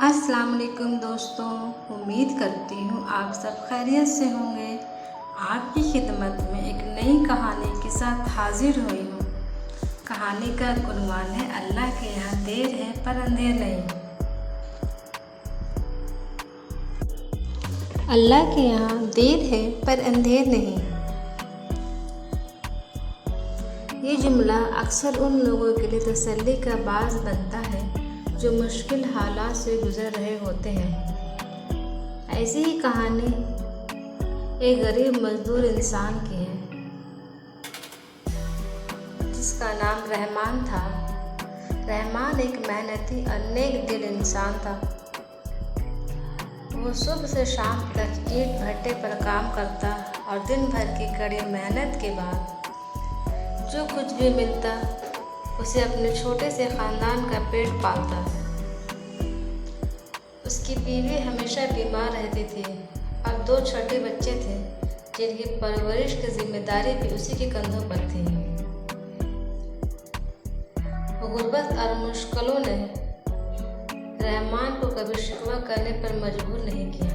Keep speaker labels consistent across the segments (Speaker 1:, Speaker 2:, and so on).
Speaker 1: अस्सलाम वालेकुम दोस्तों, उम्मीद करती हूँ आप सब खैरियत से होंगे। आपकी खिदमत में एक नई कहानी के साथ हाजिर हुई हूँ। कहानी का उन्वान है अल्लाह के यहाँ देर है पर अंधेर नहीं। अल्लाह के यहाँ देर है पर अंधेर नहीं। ये जुमला अक्सर उन लोगों के लिए तसल्ली का बाज़ बनता है जो मुश्किल हालात से गुज़र रहे होते हैं। ऐसी ही कहानी एक गरीब मज़दूर इंसान की है जिसका नाम रहमान था। रहमान एक मेहनती और नेक दिल इंसान था। वो सुबह से शाम तक ईंट भट्टे पर काम करता और दिन भर की कड़ी मेहनत के बाद जो कुछ भी मिलता उसे अपने छोटे से ख़ानदान का पेट पालता। उसकी बीवी हमेशा बीमार रहती थी और 2 छोटे बच्चे थे जिनकी परवरिश की जिम्मेदारी भी उसी के कंधों पर थी। गुर्बत और मुश्किलों ने रहमान को कभी शिकवा करने पर मजबूर नहीं किया।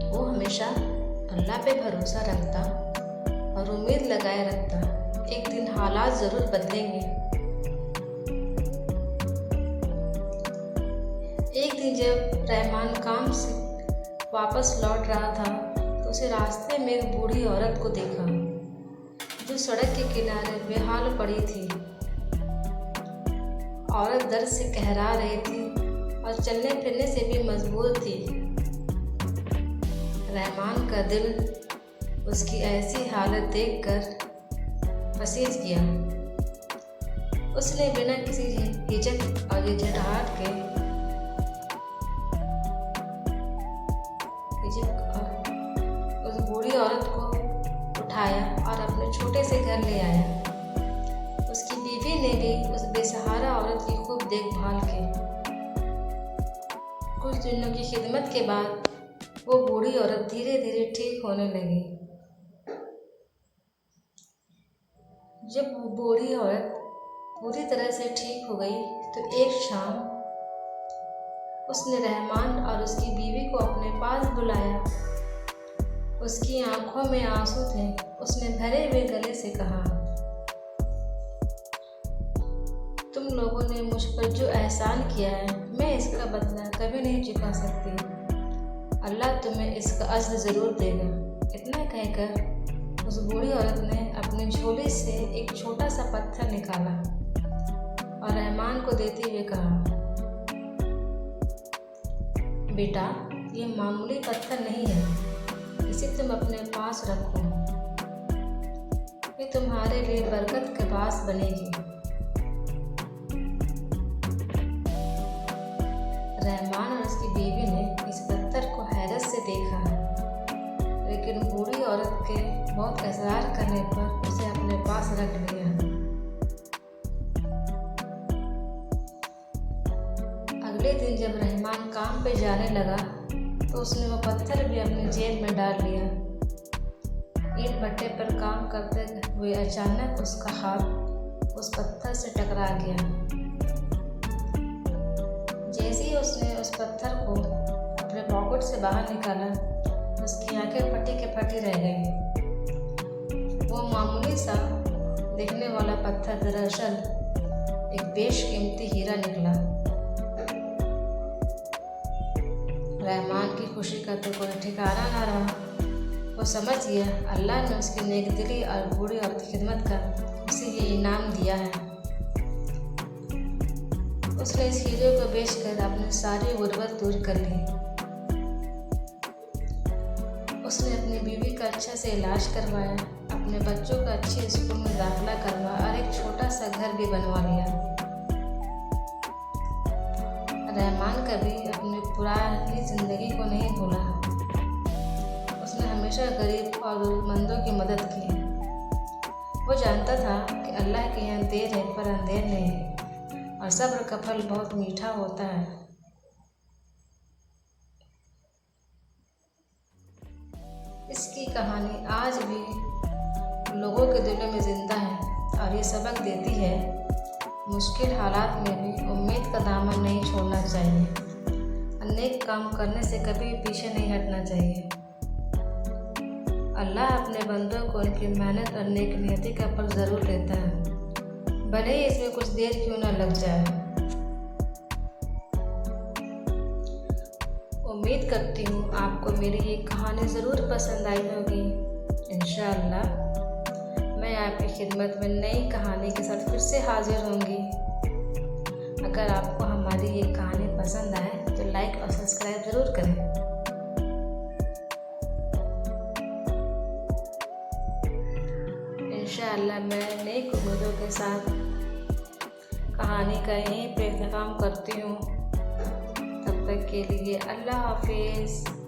Speaker 1: वो हमेशा अल्लाह पे भरोसा रखता और उम्मीद लगाए रखता एक दिन हालात ज़रूर बदलेंगे। एक दिन जब रहमान काम से वापस लौट रहा था तो उसे रास्ते में एक बूढ़ी औरत को देखा जो सड़क के किनारे बेहाल पड़ी थी। औरत दर्द से कहरा रही थी और चलने फिरने से भी मजबूर थी। रहमान का दिल उसकी ऐसी हालत देखकर पसीज गया। उसने बिना किसी हिचक और झिझकाहट के उस बूढ़ी औरत को उठाया और अपने छोटे से घर ले आया। उसकी बीवी ने भी उस बेसहारा औरत की खूब देखभाल की। कुछ दिनों की खिदमत के बाद वो बूढ़ी औरत धीरे धीरे ठीक होने लगी। जब वो बूढ़ी औरत पूरी तरह से ठीक हो गई तो एक शाम उसने रहमान और उसकी बीवी को अपने पास बुलाया। उसकी आंखों में आंसू थे। उसने भरे हुए गले से कहा, तुम लोगों ने मुझ पर जो एहसान किया है मैं इसका बदला कभी नहीं चुका सकती। अल्लाह तुम्हें इसका अज्र ज़रूर देगा। इतना कहकर उस बूढ़ी औरत ने अपनी झोली से एक छोटा सा पत्थर निकाला और रहमान को देते हुए कहा, बेटा ये मामूली पत्थर नहीं है, इसे तुम अपने पास रखो। ये तुम्हारे लिए बरकत का बास बनेगी। रहमान और उसकी बीवी ने इस पत्थर को हैरत से देखा, लेकिन बूढ़ी औरत के बहुत इसरार करने पर उसे अपने पास रख लिया। अगले दिन जब रहमान काम पे जाने लगा तो उसने वो पत्थर भी अपनी जेब में डाल लिया। ईंट भट्टे पर काम करते हुए अचानक उसका हाथ उस पत्थर से टकरा गया। जैसे ही उसने उस पत्थर को अपने पॉकेट से बाहर निकाला उसकी आंखें फटी के फटी रह गई। वो मामूली सा दिखने वाला पत्थर दरअसल एक बेशकीमती हीरा निकला। रहमान की खुशी का तो कोई ठिकाना ना रहा। वो समझ गया अल्लाह ने उसकी नेकदिली और बूढ़ी औरत की खिदमत का उसे ये इनाम दिया है। उसने इस हीरे को बेचकर अपनी सारी गुर्बत दूर कर ली। उसने अपनी बीवी का अच्छा से इलाज करवाया, अपने बच्चों का अच्छे स्कूल में दाखिला करवा और एक छोटा सा घर भी बनवा लिया। रहमान कभी अपनी पुरानी जिंदगी को नहीं भूला। उसने हमेशा गरीब और जरूरतमंदों की मदद की। वो जानता था कि अल्लाह के यहाँ देर है पर अंधेर नहीं है और सब्र का फल बहुत मीठा होता है। इसकी कहानी आज भी लोगों के दिलों में ज़िंदा है और ये सबक देती है मुश्किल हालात में भी उम्मीद का दामन नहीं छोड़ना चाहिए। नेक काम करने से कभी पीछे नहीं हटना चाहिए। अल्लाह अपने बंदों को उनकी मेहनत और नेक नियति का फल ज़रूर देता है, भले ही इसमें कुछ देर क्यों ना लग जाए। उम्मीद करती हूँ आपको मेरी ये कहानी ज़रूर पसंद आई होगी। इंशाअल्लाह मैं आपकी खिदमत में नई कहानी के साथ फिर से हाजिर होंगी। अगर आपको हमारी ये कहानी पसंद आए तो लाइक और सब्सक्राइब ज़रूर करें। इंशाअल्लाह मैं नई उम्मीदों के साथ कहानी का यहीं पे ख़त्म करती हूँ। तब तक के लिए अल्लाह हाफिज़।